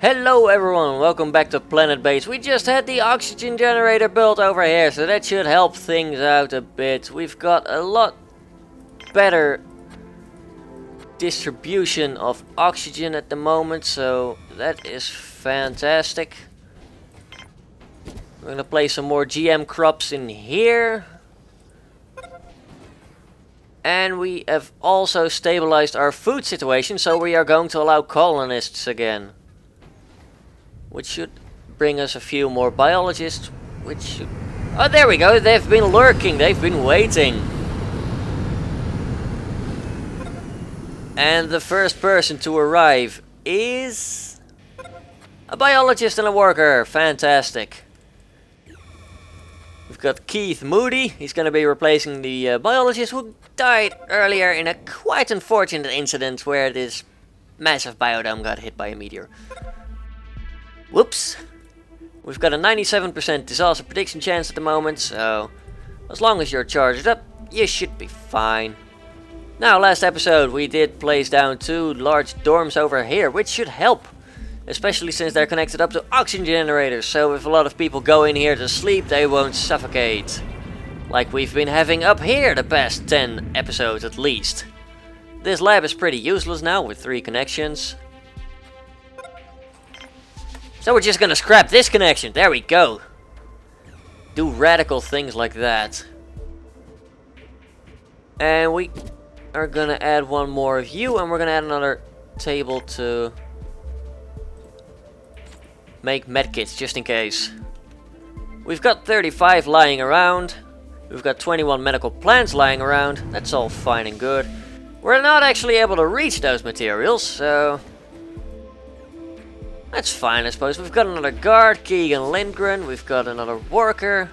Hello everyone, welcome back to Planetbase. We just had the oxygen generator built over here, so that should help things out a bit. We've got a lot better distribution of oxygen at the moment, so that is fantastic. We're gonna place some more GM crops in here. And we have also stabilized our food situation, so we are going to allow colonists again. Which should bring us a few more biologists, which should... Oh, there we go, they've been lurking, they've been waiting. And the first person to arrive is... a biologist and a worker, fantastic. We've got Keith Moody, he's going to be replacing the biologist who died earlier in a quite unfortunate incident where this massive biodome got hit by a meteor. Whoops. We've got a 97% disaster prediction chance at the moment, so as long as you're charged up, you should be fine. Now, last episode we did place down 2 large dorms over here, which should help. Especially since they're connected up to oxygen generators, so if a lot of people go in here to sleep, they won't suffocate. Like we've been having up here the past 10 episodes at least. This lab is pretty useless now with 3 connections. So we're just gonna scrap this connection, there we go. Do radical things like that. And we are gonna add one more of you, and we're gonna add another table to make medkits just in case. We've got 35 lying around. We've got 21 medical plants lying around. That's all fine and good. We're not actually able to reach those materials, so that's fine, I suppose. We've got another guard, Keegan Lindgren. We've got another worker,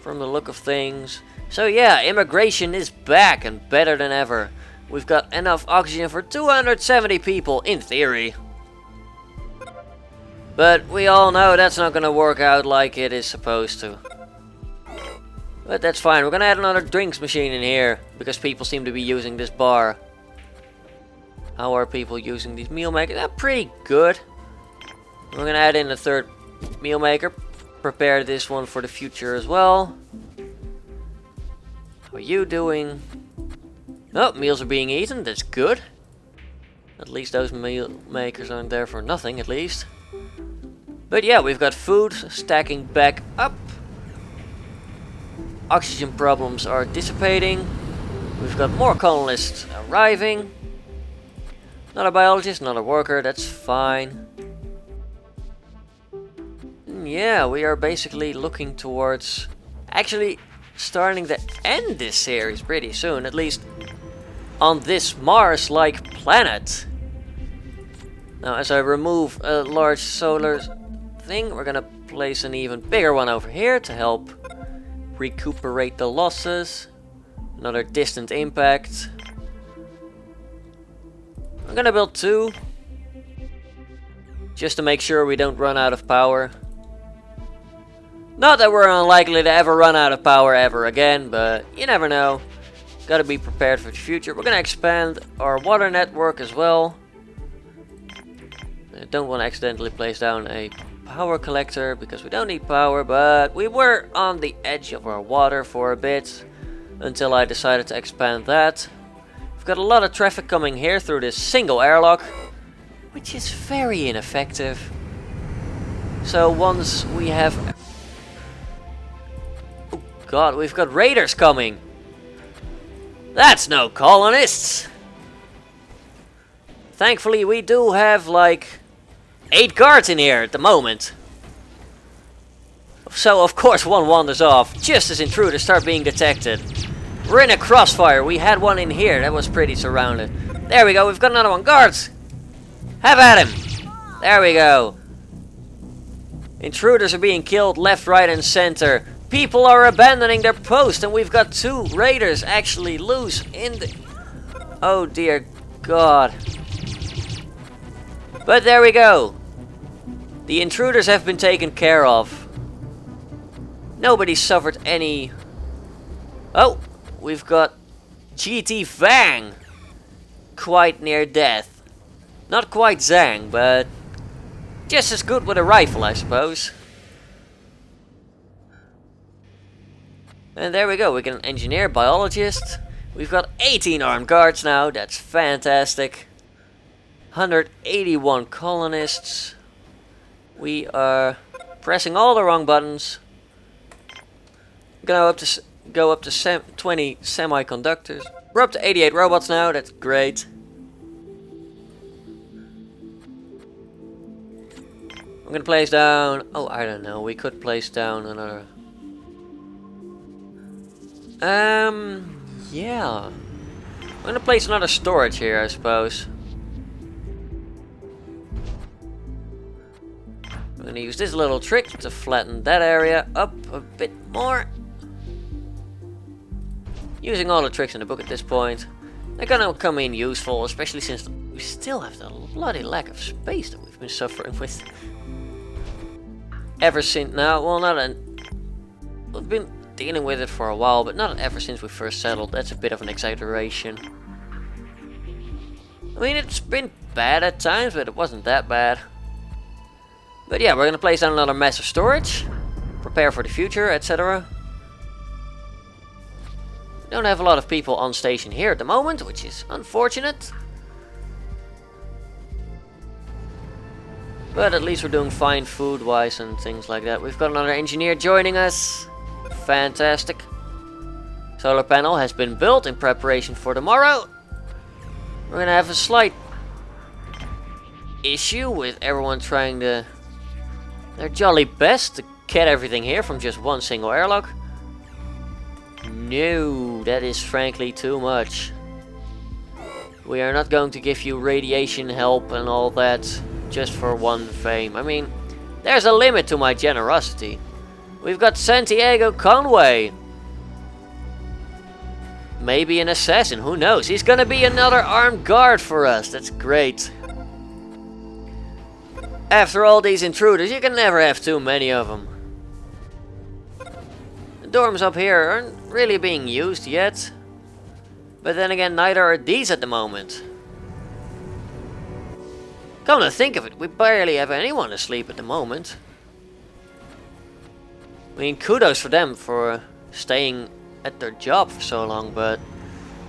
from the look of things. So yeah, immigration is back and better than ever. We've got enough oxygen for 270 people, in theory. But we all know that's not gonna work out like it is supposed to. But that's fine, we're gonna add another drinks machine in here, because people seem to be using this bar. How are people using these meal makers? They're pretty good. We're gonna add in a 3rd meal maker. Prepare this one for the future as well. How are you doing? Oh, meals are being eaten, that's good. At least those meal makers aren't there for nothing, at least. But yeah, we've got food stacking back up. Oxygen problems are dissipating. We've got more colonists arriving. Not a biologist, not a worker, that's fine. Yeah, we are basically looking towards actually starting to end this series pretty soon, at least on this Mars-like planet. Now, as I remove a large solar thing, we're gonna place an even bigger one over here to help recuperate the losses. Another distant impact. I'm gonna build 2 just to make sure we don't run out of power. Not that we're unlikely to ever run out of power ever again, but you never know. Gotta be prepared for the future. We're gonna expand our water network as well. I don't want to accidentally place down a power collector because we don't need power, but we were on the edge of our water for a bit until I decided to expand that. We've got a lot of traffic coming here through this single airlock, which is very ineffective. So once we have... Oh god, we've got raiders coming! That's no colonists! Thankfully we do have like 8 guards in here at the moment. So of course one wanders off, just as intruders start being detected. We're in a crossfire, we had one in here, that was pretty surrounded. There we go, we've got another one. Guards! Have at him! There we go. Intruders are being killed left, right and center. People are abandoning their post, and we've got 2 raiders actually loose in the... Oh dear god. But there we go. The intruders have been taken care of. Nobody suffered any... Oh, we've got GT Fang. Quite near death. Not quite Zhang, but just as good with a rifle, I suppose. And there we go, we get an engineer, biologist. We've got 18 armed guards now, that's fantastic. 181 colonists. We are pressing all the wrong buttons. Go up to 20 semiconductors. We're up to 88 robots now, that's great. I'm gonna place down, oh I don't know, we could place down another. Yeah. I'm gonna place another storage here, I suppose. I'm gonna use this little trick to flatten that area up a bit more. Using all the tricks in the book at this point. They're gonna come in useful, especially since we still have the bloody lack of space that we've been suffering with. Ever since now, well we've been dealing with it for a while, but not ever since we first settled. That's a bit of an exaggeration. I mean, it's been bad at times, but it wasn't that bad. But yeah, we're gonna place down another massive storage. Prepare for the future, etc. We don't have a lot of people on station here at the moment, which is unfortunate. But at least we're doing fine food-wise and things like that. We've got another engineer joining us. Fantastic. Solar panel has been built in preparation for tomorrow. We're gonna have a slight issue with everyone trying their jolly best to get everything here from just one single airlock. No, that is frankly too much. We are not going to give you radiation help and all that just for one fame. I mean, there's a limit to my generosity. We've got Santiago Conway. Maybe an assassin, who knows? He's gonna be another armed guard for us. That's great. After all these intruders, you can never have too many of them. The dorms up here aren't really being used yet. But then again, neither are these at the moment. Come to think of it, we barely have anyone asleep at the moment. I mean, kudos for them for staying at their job for so long, but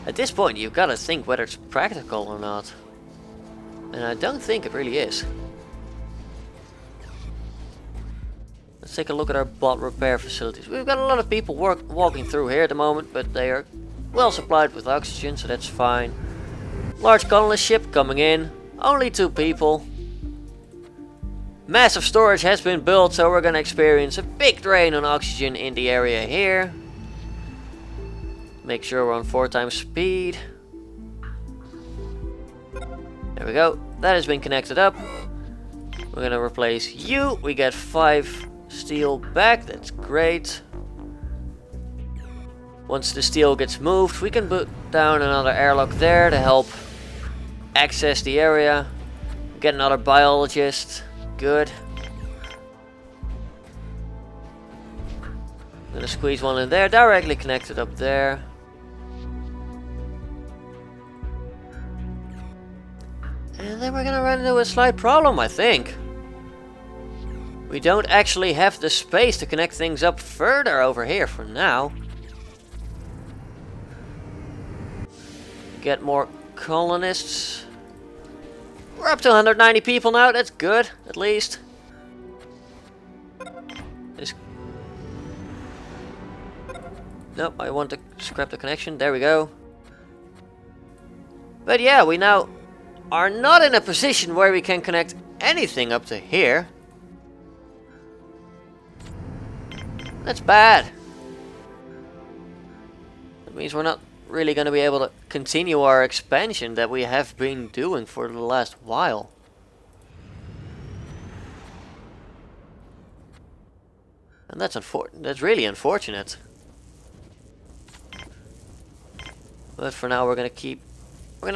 at this point you've got to think whether it's practical or not. And I don't think it really is. Let's take a look at our bot repair facilities. We've got a lot of people walking through here at the moment, but they are well supplied with oxygen, so that's fine. Large colonist ship coming in. Only 2 people. Massive storage has been built, so we're gonna experience a big drain on oxygen in the area here. Make sure we're on 4 times speed. There we go. That has been connected up. We're gonna replace you. We get 5 steel back. That's great. Once the steel gets moved, we can put down another airlock there to help access the area. Get another biologist. Good. I'm gonna squeeze one in there, directly connected up there. And then we're gonna run into a slight problem, I think. We don't actually have the space to connect things up further over here for now. Get more colonists. We're up to 190 people now, that's good, at least. Nope, I want to scrap the connection, there we go. But yeah, we now are not in a position where we can connect anything up to here. That's bad. That means we're not really going to be able to continue our expansion that we have been doing for the last while. And that's really unfortunate. But for now we're gonna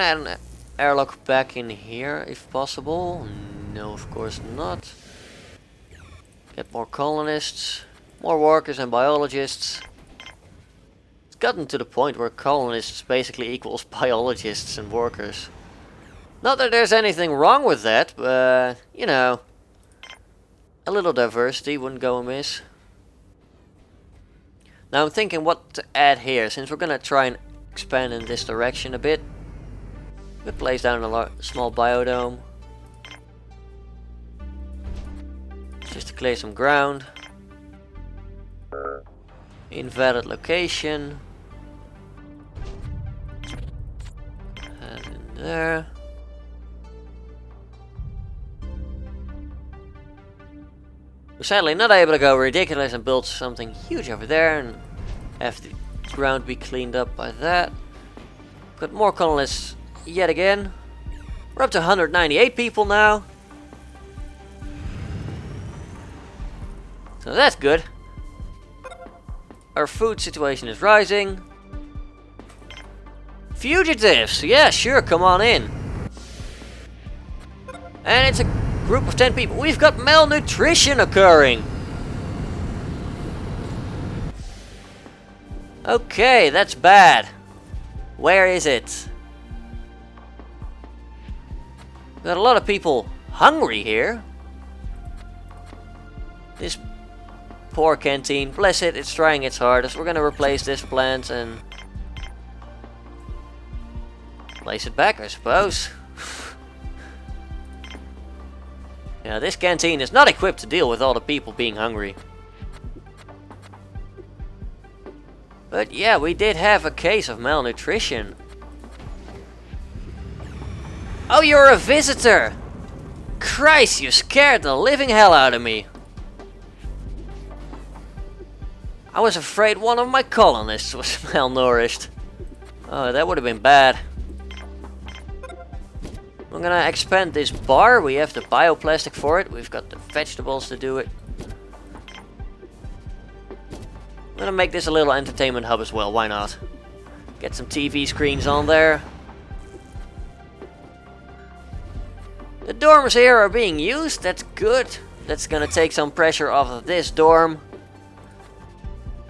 add an airlock back in here if possible. No, of course not. Get more colonists, more workers and biologists. It's gotten to the point where colonists basically equals biologists and workers. Not that there's anything wrong with that, but you know, A little diversity wouldn't go amiss. Now I'm thinking what to add here, since we're gonna try and expand in this direction a bit. We could place down a small biodome. Just to clear some ground. Invalid location. And in there. We're sadly not able to go ridiculous and build something huge over there and have the ground be cleaned up by that. Got more colonists yet again. We're up to 198 people now. So that's good. Our food situation is rising. Fugitives! Yeah, sure, come on in. And it's a group of 10 people. We've got malnutrition occurring. Okay, that's bad. Where is it? We've got a lot of people hungry here. This poor canteen, bless it, it's trying its hardest. We're gonna replace this plant and place it back, I suppose. Yeah, this canteen is not equipped to deal with all the people being hungry. But yeah, we did have a case of malnutrition. Oh, you're a visitor! Christ, you scared the living hell out of me. I was afraid one of my colonists was malnourished. Oh, that would have been bad. I'm gonna expand this bar. We have the bioplastic for it. We've got the vegetables to do it. I'm gonna make this a little entertainment hub as well. Why not? Get some TV screens on there. The dorms here are being used. That's good. That's gonna take some pressure off of this dorm.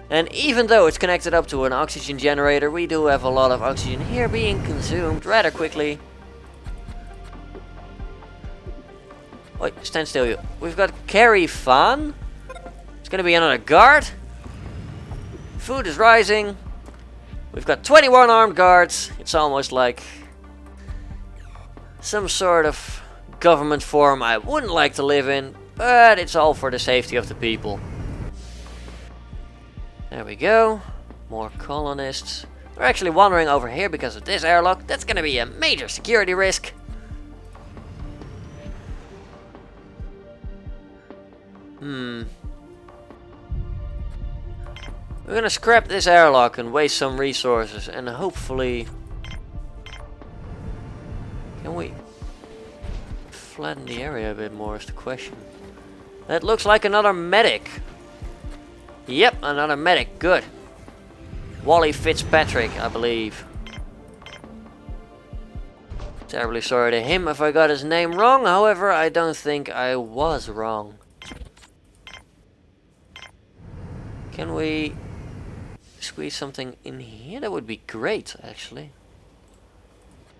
And even though it's connected up to an oxygen generator, we do have a lot of oxygen here being consumed rather quickly. Wait, stand still you. We've got Carry Fan. It's gonna be another guard. Food is rising. We've got 21 armed guards. It's almost like some sort of government form I wouldn't like to live in, but it's all for the safety of the people. There we go. More colonists. They're actually wandering over here because of this airlock. That's gonna be a major security risk. We're gonna scrap this airlock and waste some resources and hopefully... Can we flatten the area a bit more is the question. That looks like another medic. Yep, another medic. Good. Wally Fitzpatrick, I believe. Terribly sorry to him if I got his name wrong. However, I don't think I was wrong. Can we squeeze something in here? That would be great, actually.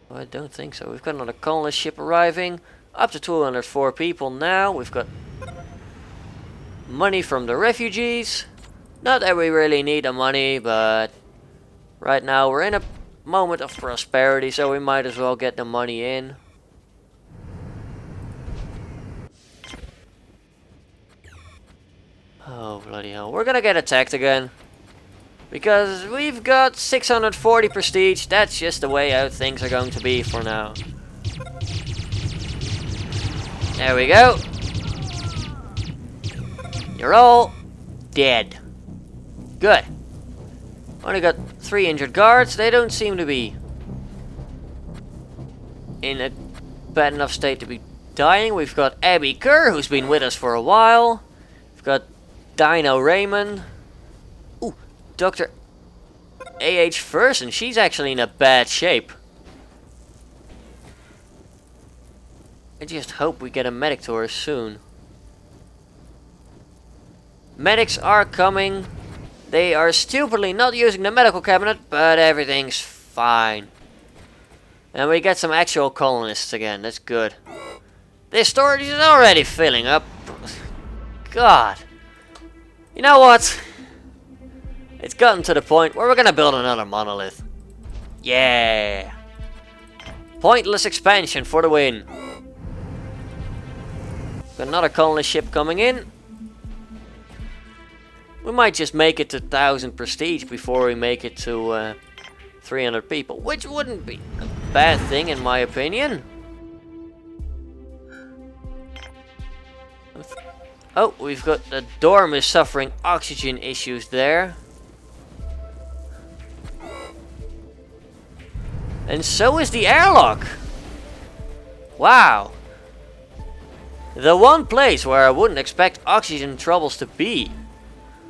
Oh, I don't think so. We've got another colonist ship arriving. Up to 204 people now. We've got money from the refugees. Not that we really need the money, but right now we're in a moment of prosperity, so we might as well get the money in. Oh, bloody hell. We're gonna get attacked again. Because we've got 640 prestige. That's just the way how things are going to be for now. There we go. You're all dead. Good. Only got 3 injured guards. They don't seem to be in a bad enough state to be dying. We've got Abby Kerr, who's been with us for a while. We've got Dino Raymond. Ooh, Dr. A.H. Fersen. She's actually in a bad shape. I just hope we get a medic to her soon. Medics are coming. They are stupidly not using the medical cabinet, but everything's fine. And we get some actual colonists again. That's good. This storage is already filling up. God. You know what? It's gotten to the point where we're gonna build another monolith. Yeah. Pointless expansion for the win. Got another colonist ship coming in. We might just make it to 1000 prestige before we make it to 300 people, which wouldn't be a bad thing in my opinion. Oh, we've got the dorm is suffering oxygen issues there. And so is the airlock. Wow. The one place where I wouldn't expect oxygen troubles to be.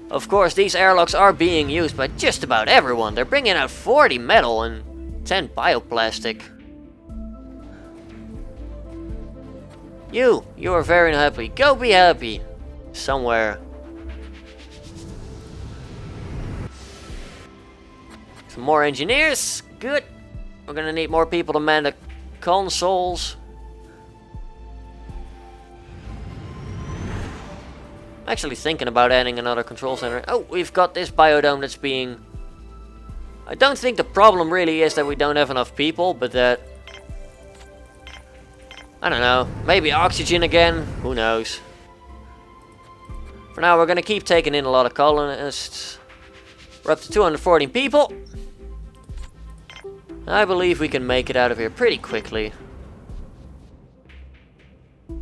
Of course, these airlocks are being used by just about everyone. They're bringing out 40 metal and 10 bioplastic. You are very happy. Go be happy. Somewhere. Some more engineers. Good. We're gonna need more people to man the consoles. I'm actually thinking about adding another control center. Oh, we've got this biodome that's being... I don't think the problem really is that we don't have enough people, but that... I don't know. Maybe oxygen again? Who knows? For now, we're going to keep taking in a lot of colonists. We're up to 214 people. I believe we can make it out of here pretty quickly.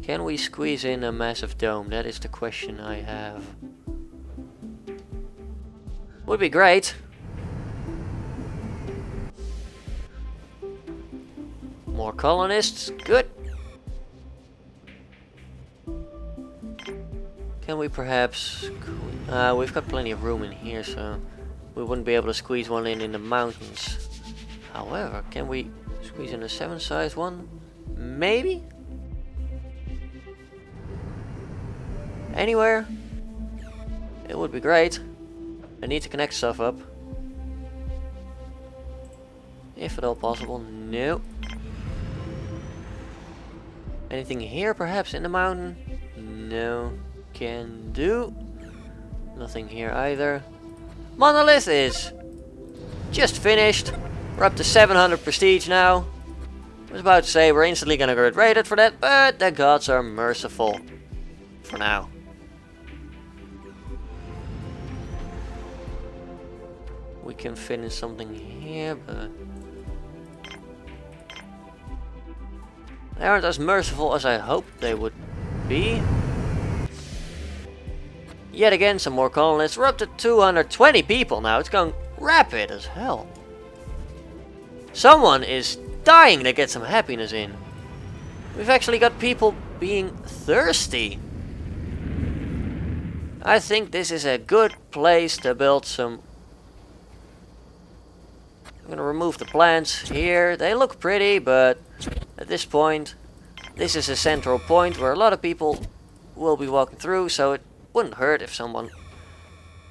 Can we squeeze in a massive dome? That is the question I have. Would be great. More colonists. Good. Can we perhaps... we've got plenty of room in here, so we wouldn't be able to squeeze one in the mountains. However, can we squeeze in a 7-size one? Maybe? Anywhere? It would be great. I need to connect stuff up. If at all possible. No. Anything here perhaps in the mountain? No. Can do. Nothing here either. Monolith is just finished. We're up to 700 prestige now. I was about to say we're instantly gonna get rated for that, but the gods are merciful. For now. We can fit in something here, but they aren't as merciful as I hoped they would be. Yet again, some more colonists. We're up to 220 people now. It's going rapid as hell. Someone is dying to get some happiness in. We've actually got people being thirsty. I think this is a good place to build some... I'm gonna remove the plants here. They look pretty, but at this point, this is a central point where a lot of people will be walking through, so it wouldn't hurt if someone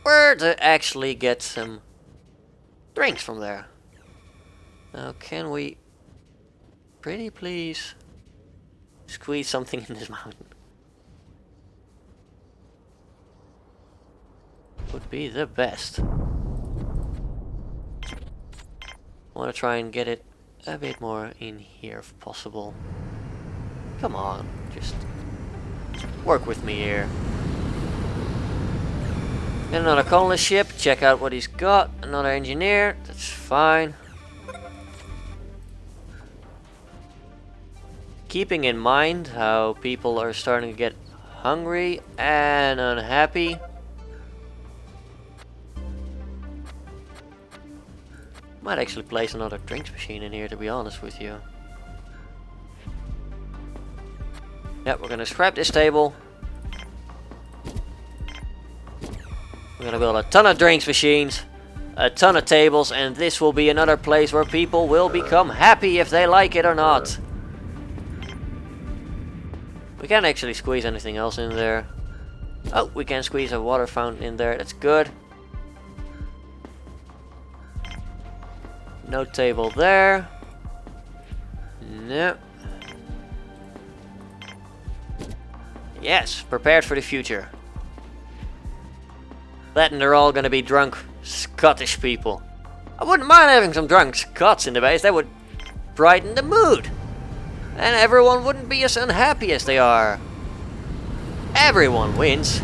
were to actually get some drinks from there. Now, can we pretty please squeeze something in this mountain? Would be the best. I want to try and get it a bit more in here if possible. Come on, just work with me here. Get another colonist ship, check out what he's got. Another engineer, that's fine. Keeping in mind how people are starting to get hungry and unhappy. Might actually place another drinks machine in here, to be honest with you. Yep, we're gonna scrap this table. We're gonna build a ton of drinks machines, a ton of tables, and this will be another place where people will become happy if they like it or not. We can't actually squeeze anything else in there. Oh, we can squeeze a water fountain in there, that's good. No table there. No. Yes, prepared for the future. That and they're all gonna be drunk Scottish people. I wouldn't mind having some drunk Scots in the base. That would brighten the mood. And everyone wouldn't be as unhappy as they are. Everyone wins.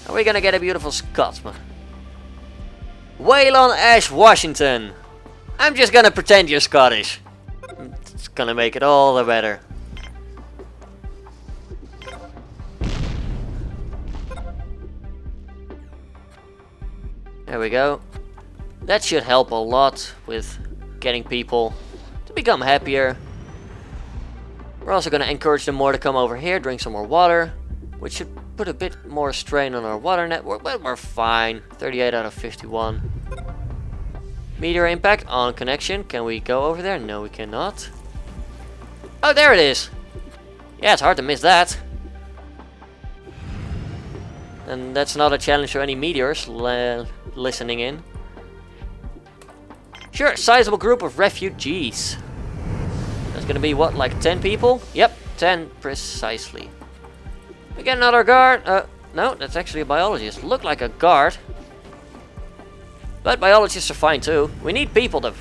Are we gonna get a beautiful Scotsman? Waylon Ash Washington. I'm just gonna pretend you're Scottish. It's gonna make it all the better. There we go. That should help a lot with getting people to become happier. We're also going to encourage them more to come over here, drink some more water, which should put a bit more strain on our water network, but we're fine. 38 out of 51. Meteor impact on connection. Can we go over there? No, we cannot. Oh, there it is. Yeah, it's hard to miss that. And that's not a challenge for any meteors listening in. Sure, sizable group of refugees. That's gonna be what, like 10 people? Yep, 10 precisely. We get another guard. No, that's actually a biologist. Look like a guard. But biologists are fine too. We need people to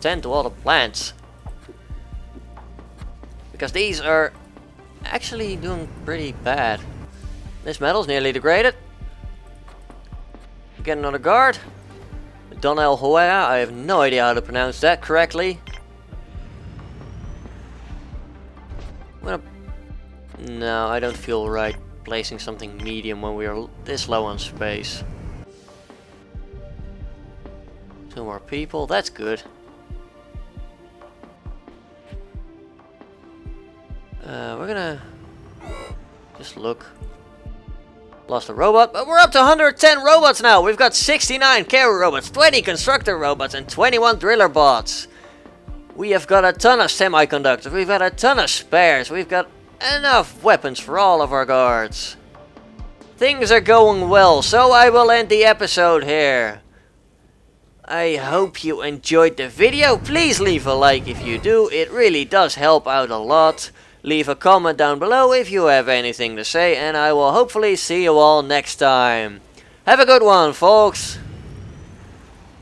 tend to all the plants. Because these are actually doing pretty bad. This metal's nearly degraded. Get another guard. Donnell Hoea, I have no idea how to pronounce that correctly. No, I don't feel right placing something medium when we are this low on space. 2 more people, that's good. We're gonna just look. Lost a robot, but we're up to 110 robots now. We've got 69 carrier robots, 20 constructor robots, and 21 driller bots. We have got a ton of semiconductors. We've got a ton of spares. We've got enough weapons for all of our guards. Things are going well, so I will end the episode here. I hope you enjoyed the video. Please leave a like if you do. It really does help out a lot. Leave a comment down below if you have anything to say, and I will hopefully see you all next time. Have a good one, folks.